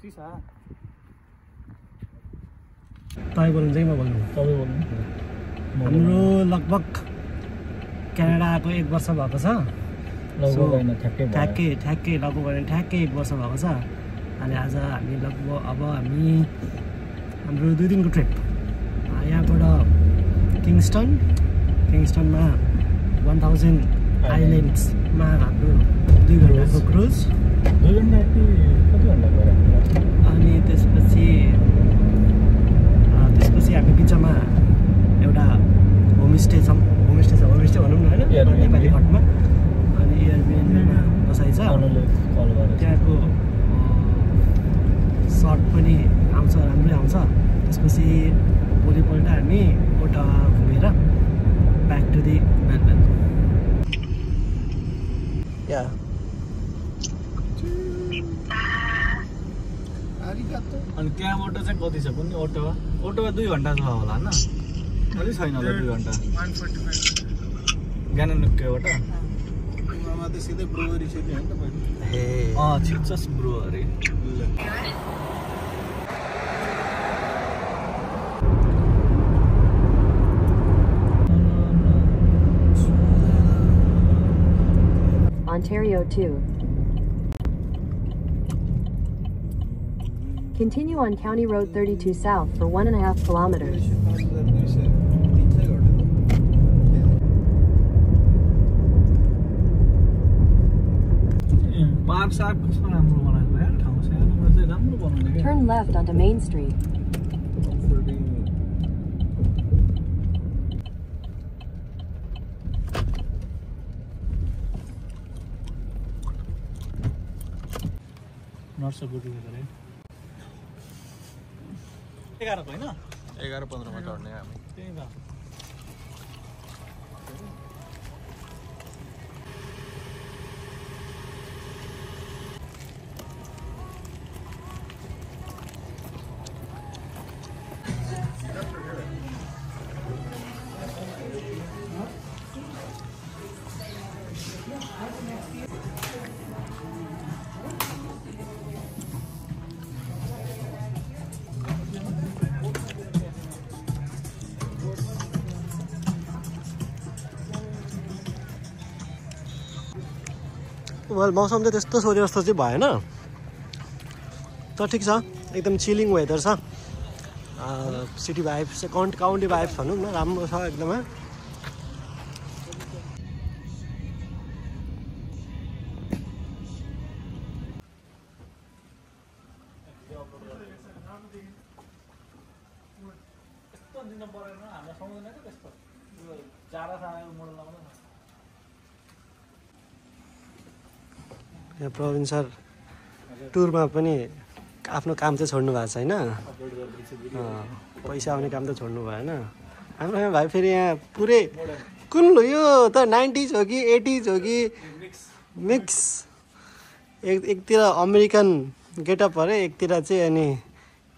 कति छ तपाईँ बोल्नु चाहिँ म बोल्नु तपाईँ बोल्नु हाम्रो लगभग क्यानाडा आएको 1 वर्ष भएको छ ठ्याक्कै लगभग भने ठ्याक्कै 1 वर्ष भएको छ अनि आज हामी लगभग अब हाम्रो 2 दिनको ट्रिप यहाँबाट किङ्स्टनमा 1000 आइल्यान्ड्समा हाम्रो 2 घन्टाको क्रुज अनि त्यसपछि हामी बिचमा एउटा होमस्टे भनौँ न होइन नेपाली घटमा अनि एयरबिएनबीमा बसाइ छ त्यहाँको सर्ट पनि आउँछ राम्रै आउँछ त्यसपछि भोलिपल्ट हामी ओटावा घुमेर ब्याक टु दि मेलबर्न या अनि त्यहाँबाट चाहिँ कति छ कुन ओटावा 2 घन्टा छ होला हैन अलि छैन होला 2 घन्टा 145 गानुनुक्केबाट त सिधै ब्रुवरी सिटी हैन त पहिले छिट्छस ब्रुवरी Ontario 2. Continue on County Road 32 south for 1.5 kilometers. Turn left onto Main Street. Nurse गुटी गरे 11 को हैन 11-15 मा चढ्ने हामी त्यही त वेल मौसम चाहिँ त्यस्तो सोचे जस्तो चाहिँ भएन तर ठिक छ एकदम चिलिङ वेदर छ सिटी भाइब्स काउन्टी भाइब्स भनौँ न राम्रो छ एकदमै यहाँ प्रवीण सर टुरमा पनि आफ्नो काम चाहिँ छोड्नु भएको छैन पैसा आउने काम त छोड्नु भएन हाम्रो यहाँ भाइ फेरि यहाँ पुरै कुन यो त 90s हो कि 80s हो कि मिक्स एकतिर अमेरिकन गेटअप अरे एकतिर चाहिँ अनि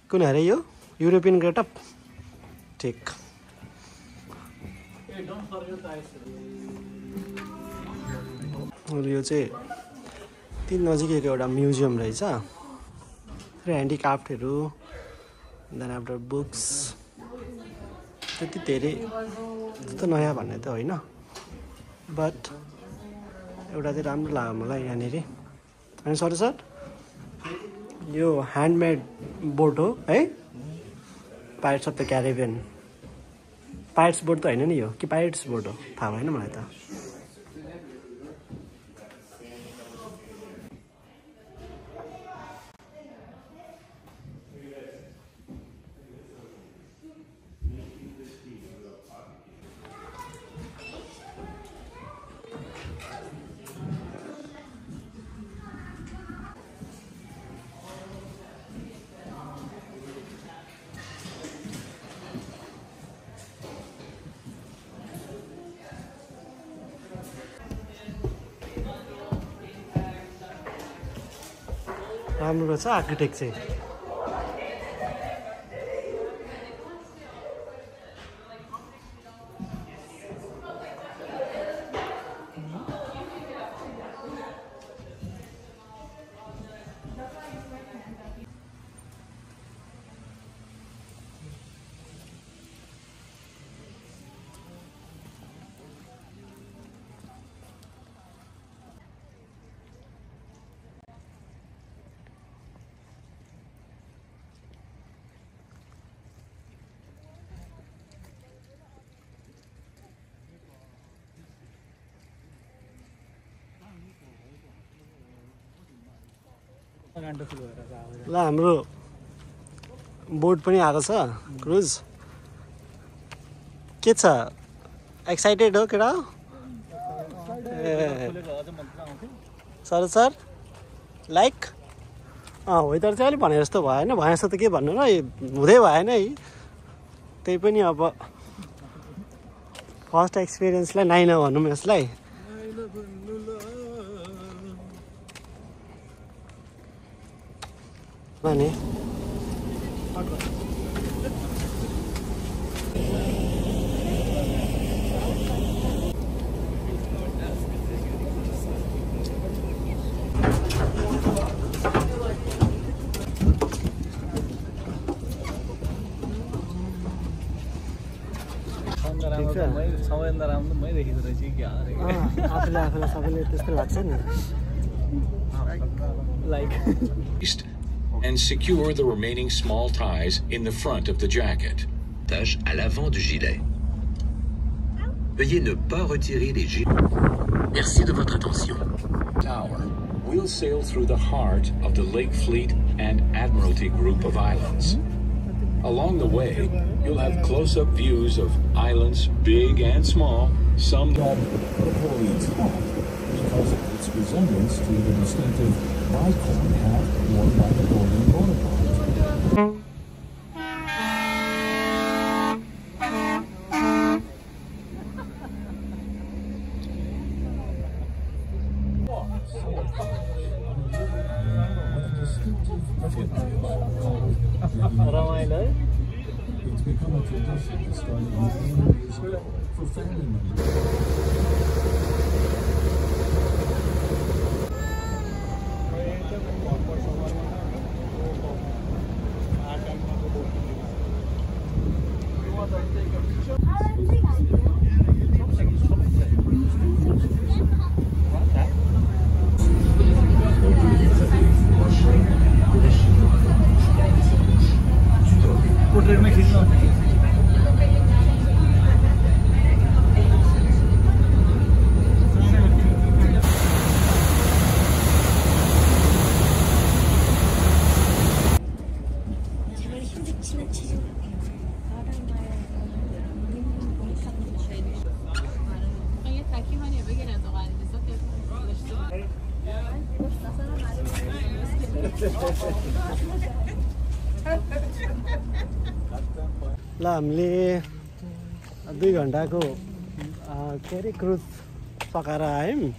कुन अरे यो युरोपियन गेटअप ठिक यो चाहिँ तीन नजिकैको एउटा म्युजियम रहेछ ह्यान्डिक्राफ्टहरू देन आफ्टर बुक्स त्यति धेरै जस्तो नयाँ भन्ने त होइन बट एउटा चाहिँ राम्रो लाग्यो मलाई यहाँनिर अनि सर यो ह्यान्डमेड बोट हो है pirates of the Caribbean pirates boat त होइन नि यो कि पाइरेट्स बोट हो थाहा भएन मलाई त राम्रो छ आर्किटेक्ट चाहिँ घन्टा सुरु भएर ल हाम्रो बोट पनि आएको छ क्रुज के छ एक्साइटेड हो केटा सर सर लाइक वेदर चाहिँ अलिक भने जस्तो भएन भने जस्तो त के भन्नु र हुँदै भएन है त्यही पनि अब फर्स्ट एक्सपिरियन्सलाई 9 भनौँ यसलाई भने सबैभन्दा राम्रो मै देखेको रहेछ कि आफूलाई सबैले त्यस्तो लाग्छ नि like and secure the remaining small ties in the front of the jacket. Tâche à l'avant du gilet. Veuillez ne pas retirer les gilets. Merci de votre attention. Tower. We'll sail through the heart of the Lake Fleet and Admiralty group of islands. Along the way, you'll have close-up views of islands, big and small, some at Napoleon's hat because of its resemblance to the distinctive bicorn hat worn by Napoleon Bonaparte. It's become a tradition to start music for family members. Portrait में खींचना ल हामीले 2 घन्टाको के अरे cruise सकाएर आयौँ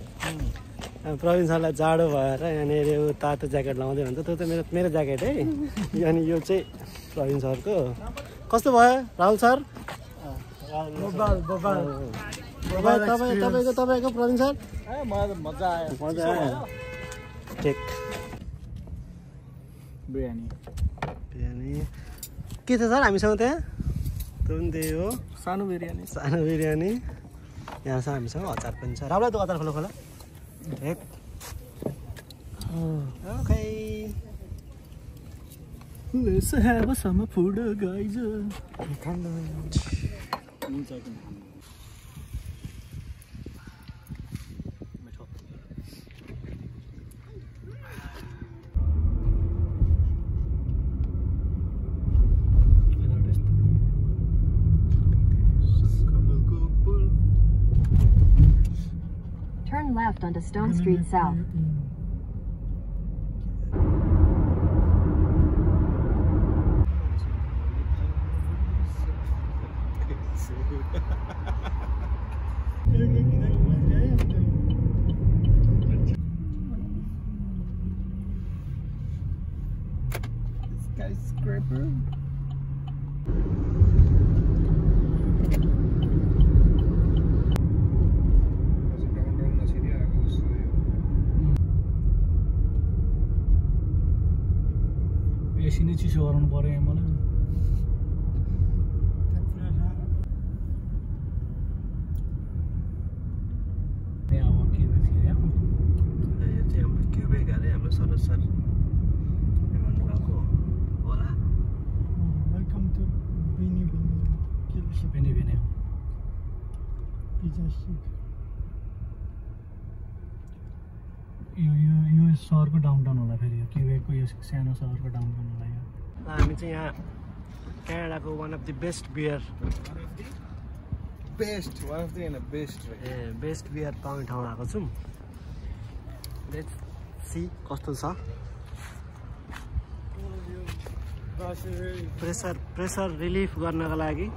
प्रवीण सरलाई जाडो भएर यहाँनिर तातो ज्याकेट लाउँदै हुन्छ त्यो त मेरो ज्याकेट है अनि यो चाहिँ प्रवीण सरको कस्तो भयो राहुल सर तपाईँको प्रवीण सर मजा आयो ठिक बिरयानी के छ सर हामीसँग त्यहाँ त्यो पनि त्यही हो सानो बिरयानी यहाँ छ हामीसँग अचार पनि छ राम्रै त अचार खोला ठिक okay Let's have some food, guys. Turn left onto Stone Street South. Skyscraper. AC चिसो गराउनु पर्यो यहाँ मलाई यहाँ अब के थियो हाम्रो क्युबेक अरे हाम्रो सरोज सर भन्नुभएको होला welcome to Benny Benny pizza सिक यो क्युबेक सहरको डाउनटाउन होला फेरि यो क्युबेकको यो सानो सहरको डाउनटाउन होला यो हामी चाहिँ यहाँ क्यानाडाको one of the best beer best one of the best best beer पाउने ठाउँ आएको छौँ लेट्स सी कस्तो छ प्रेसर रिलिफ गर्नको लागि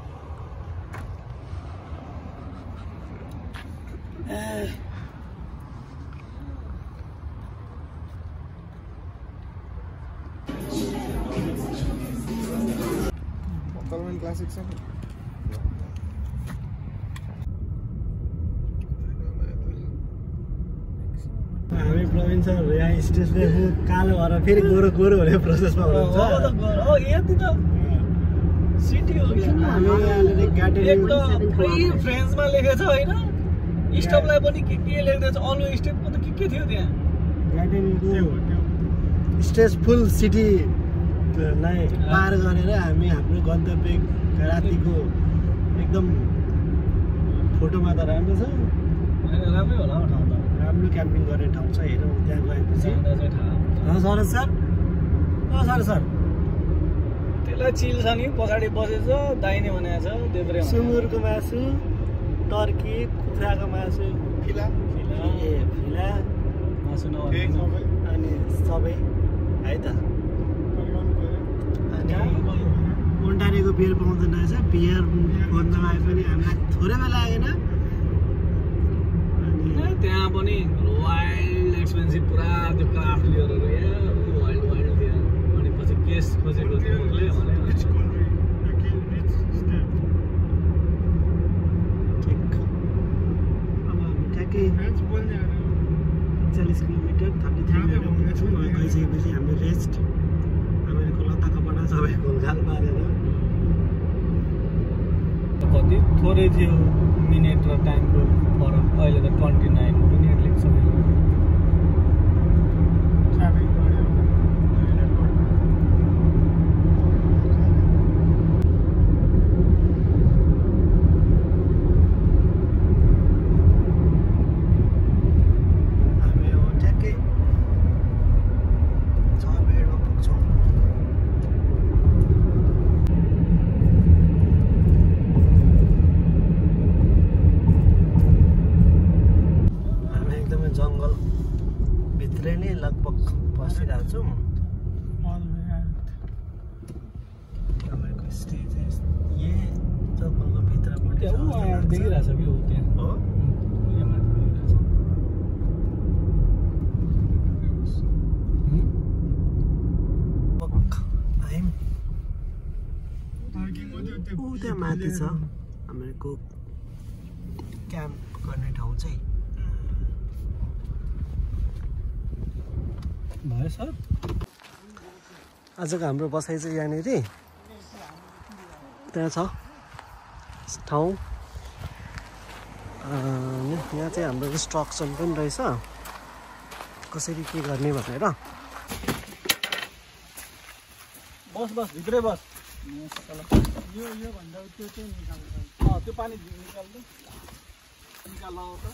क्लासिक छ हामी प्रवीण सर यहाँ स्टेजले कालो भएर फेरि गोरो गोरो हुने प्रोसेसमा हुनुहुन्छ सिटी हो फ्रेन्चमा लेखेको छ होइन स्टपलाई पनि के लेख्दै छ अरू स्टेपको त के थियो त्यहाँ स्ट्रेसफुल सिटीलाई पार गरेर हामी हाम्रो गन्तव्य रातिको एकदम फोटोमा त राम्रो छ राम्रै होला ठाउँ त राम्रो क्याम्पिङ गर्ने ठाउँ छ हेरौँ त्यहाँ गएपछि सर सर त्यसलाई चिल छ नि पछाडि बसेछ दाहिने भनेको छ देब्रे सुँगुरको मासु टर्की कुखुराको मासु फिला मासु अनि सबै है त अनि ओन्टारियोको बियर पाउँदैन रहेछ बियर खोज्नलाई पनि हामीलाई थोरै बेला लागेन अनि त्यहाँ पनि वाइल्ड एक्सपेन्सिभ पुरा त्यो क्राफ्ट बियरहरू वाइल्ड थियो अनि पछि केस खोजेको थियो उसले भने ठ्याक्कै 40 किलोमिटर 33 पुग्छौँ गइसकेपछि हाम्रो रेस्ट हामीहरूको लत्ता कपडा सबै खोलखाल पारेर कति थोरै थियो मिनेट र टाइमको फरक अहिले त 29 मिनेट लेख्छ देखिरहेछ कि त्यहाँ हो त्यहाँ माथि छ हामीहरूको क्याम्प गर्ने ठाउँ चाहिँ भयो सर आजको हाम्रो बसाइ चाहिँ यहाँनिर त्यहाँ छ ठाउँ यहाँ चाहिँ हाम्रो इन्स्ट्रक्सन पनि रहेछ कसरी के गर्ने भनेर बस भित्रै बस यो भन्दा त्यो चाहिँ निकाल्छ त्यो पानी निकाल्नु निकाल त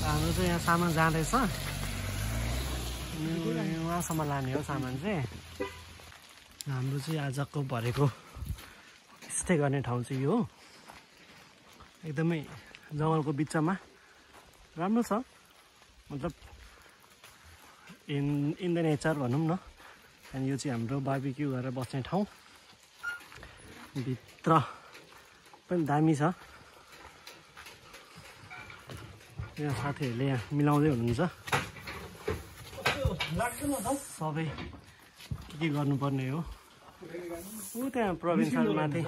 हाम्रो चाहिँ यहाँ सामान जाँदैछ उहाँसम्म लाने हो सामान चाहिँ हाम्रो चाहिँ आजको भरेको स्टे गर्ने ठाउँ चाहिँ यो हो एकदमै जङ्गलको बिचमा राम्रो छ मतलब इन द नेचर भनौँ न अनि यो चाहिँ हाम्रो बार्बिक्यू गरेर बस्ने ठाउँ भित्र पनि दामी छ यहाँ साथीहरूले यहाँ मिलाउँदै हुनुहुन्छ सबै के गर्नुपर्ने हो ऊ त्यहाँ प्रवीण सर माथि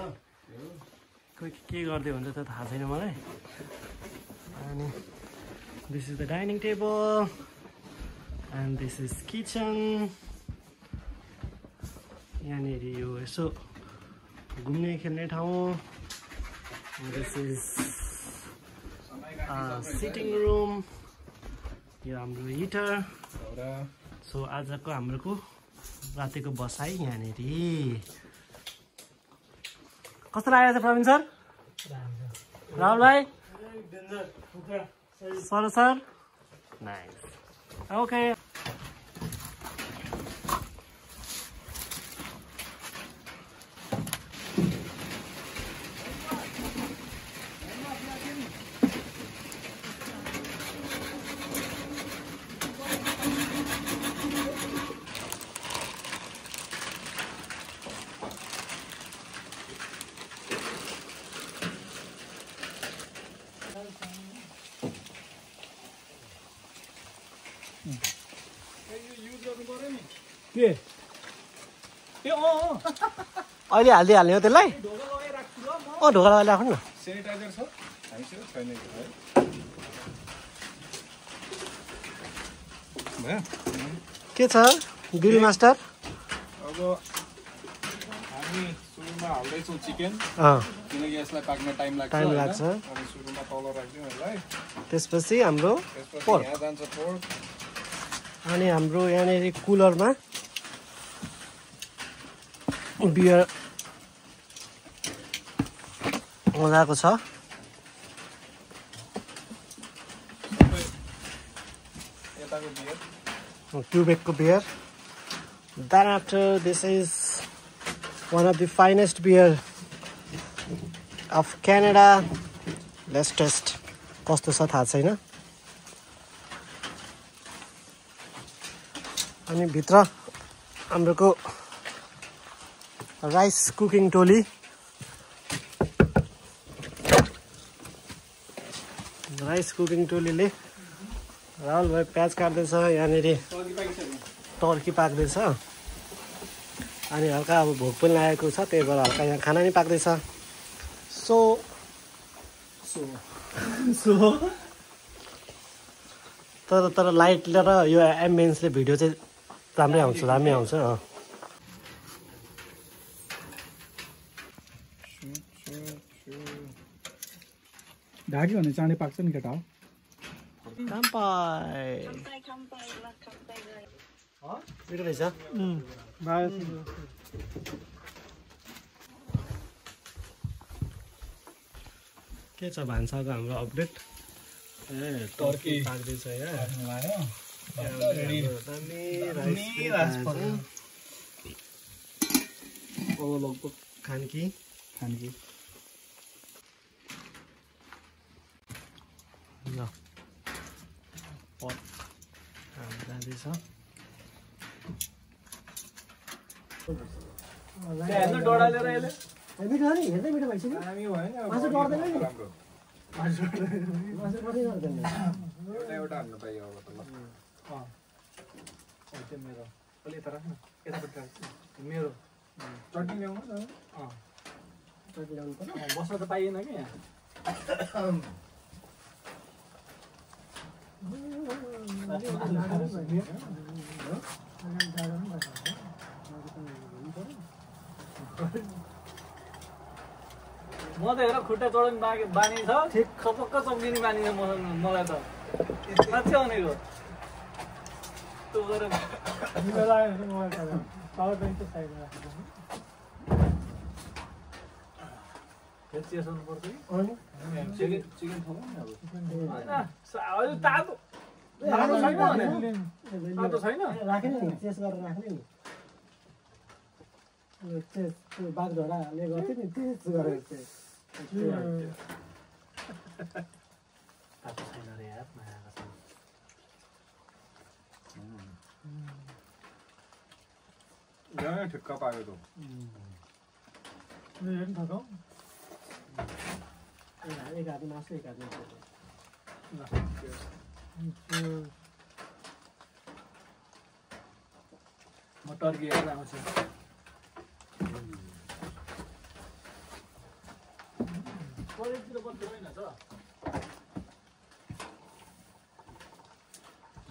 कोही के गर्दै हुन्छ त्यो थाहा छैन मलाई अनि this is the dining table and this is kitchen यहाँनिर यो यसो घुम्ने खेल्ने ठाउँ दिस इज सिटिङ रुम यो हाम्रो हिटर सो आजको हाम्रो रातिको बसाइ यहाँनिर कस्तो लागेको छ प्रवीण सर राहुल भाइ Sir? Nice. Okay. के ए अहिले हाल्ने हो त्यसलाई ढोका लगाइ राख्छु ल म ढोका लगाएर राख्नु न सेनिटाइजर छ हामीसँग छैन है भयो के छ ग्रिल मास्टर अब हामी सुरुमा हाल्दैछौँ चिकन किनकि यसलाई पाक्न टाइम लाग्छ टाइम लाग्छ अनि सुरुमा तल राख्दिउँ यसलाई त्यसपछि हाम्रो त्यसपछि पोर्क यहाँ जान्छ पोर्क अनि हाम्रो यहाँनिर कुलरमा बियर मजाको छ यताको बियर क्युबेकको beer Then after this is one of the finest beer of Canada. Let's test. कस्तो छ थाहा छैन अनि भित्र हाम्रोको राइस कुकिङ टोली टोलीले राहुल भाइ प्याज काट्दैछ यहाँनिर टर्की पाक्दैछ अनि हल्का अब भोक पनि लागेको छ त्यही भएर हल्का यहाँ खाना नि पाक्दैछ सो तर लाइट र यो एम्बियन्सले भिडियो चाहिँ राम्रै आउँछ ढाक्यो भने चाँडै पाक्छ नि केटा हो मिठो रहेछ के छ भान्साको हाम्रो अपडेट टर्की पाक्दैछ यहाँ लगभग खानकी ल पट जाँदैछ हेर्दै मिठो भइसक्यो मासु डढ्दैन नि एउटा हाल्नु पाइयो अब त ल मेरो अलि यता राख्नु यतापट्टि मेरो चटनी ल्याउनु न चटनी ल्याउनु पर्छ बस्न त पाइएन कि यहाँ म त हेर खुट्टा चढाउनु बानी छ ठिक खपक्क चम्किने बानी छ मलाई त माथि आउनेको त्यो गरेर चियासम्म पर्छ कि चिकन खाउँ नि अब होइन तातो छैन भने तातो छैन राख्ने नि चेस गरेर राख्ने नि चेस बागझोडाले गर्थ्यो नि चेस गरेर तातो छैन रे यार नआएको छ यहाँ ठिक्क पायो त हेर्नु थकाउ एक हात मासु एक हात मासु म टर्की हेरेर आउँछु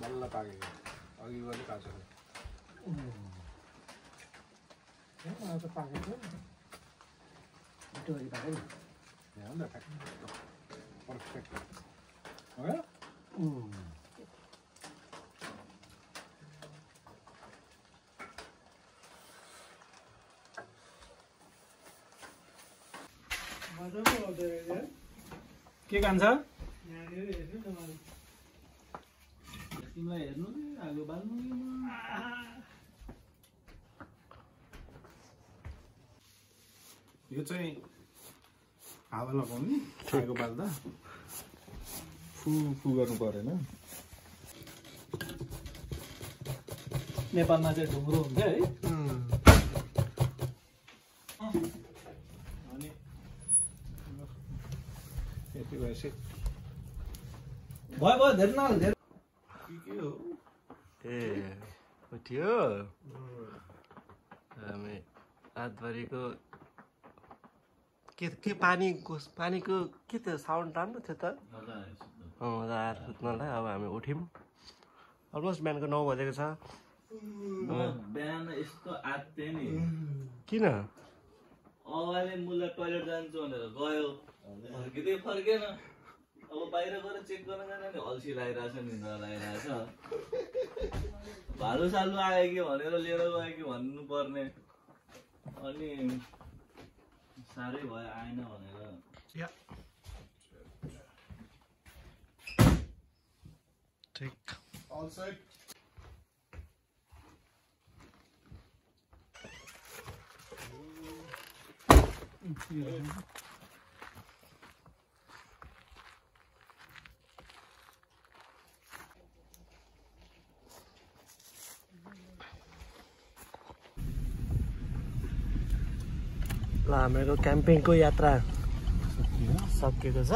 बल्ल पाकेको अघि गरी काँचो पाकेको मिठो गरी पाक्यो नि पर्फेक्ट के कान्छ तिमीलाई हेर्नु कि आगो बाल्नु यो चाहिँ हावा लगाउने आगो बाल्दा फु गर्नु परेन। नेपालमा चाहिँ ढुङ्ग्रो हुन्छ है अनि यति भएपछि भयो धेरै न धेरै के हो ए उठ्यो हामी रातभरिको के पानीको के थियो साउन्ड राम्रो थियो त मजा आएर सुत्नलाई। अब हामी उठ्यौँ अलमोस्ट बिहानको 9 बजेको छ। बिहान यस्तो आत्ते नि किन अगाडि मुला टोइलेट जान्छु भनेर गयो फर्किँदै फर्केन। अब बाहिर गएर चेक गर्न जाने नि अल्छी लागिरहेछ निन्द्रा लागिरहेछ भालु सालु आयो कि भनेर लिएर गयो कि भन्नु पर्ने अनि साह्रै भयो आएन भनेर ठिक All set. ल हाम्रो क्याम्पिङको यात्रा सकिएको छ।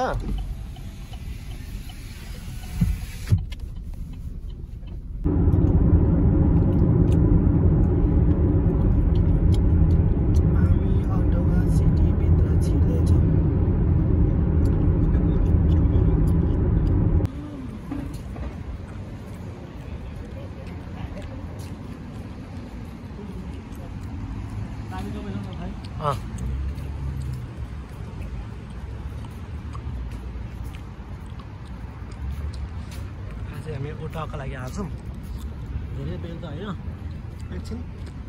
हामी ओटाको लागि आएको छौँ। धेरै बेल त होइन एकछिन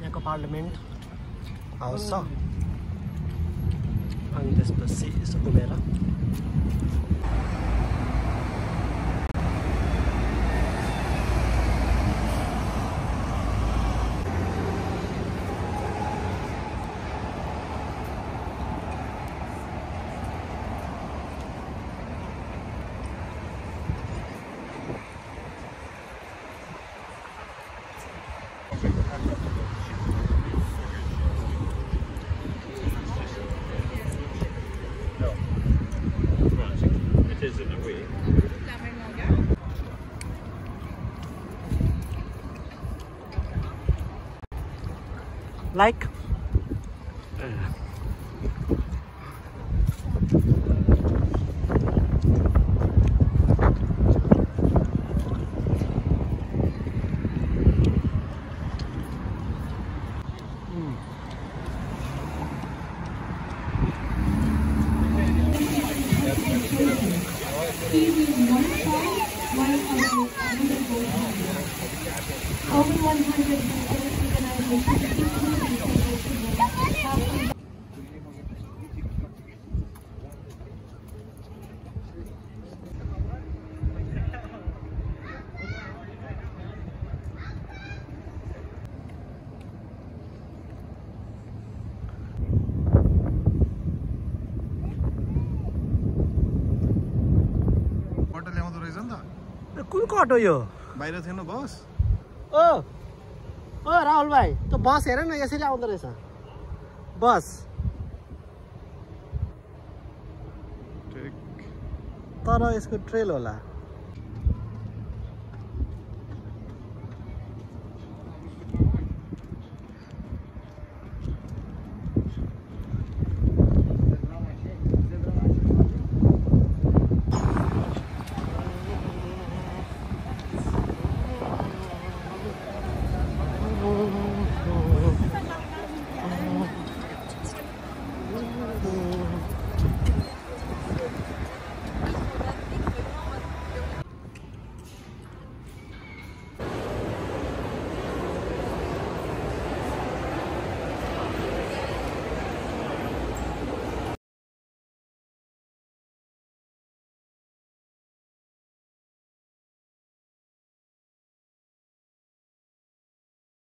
यहाँको पार्लियामेन्ट हाउस छ अनि त्यसपछि यसो घुमेर like कुन कटो यो बाहिर थिएन बस ओ राहुल भाइ त्यो बस हेर न यसरी आउँदो रहेछ बस तर यसको ट्रेल होला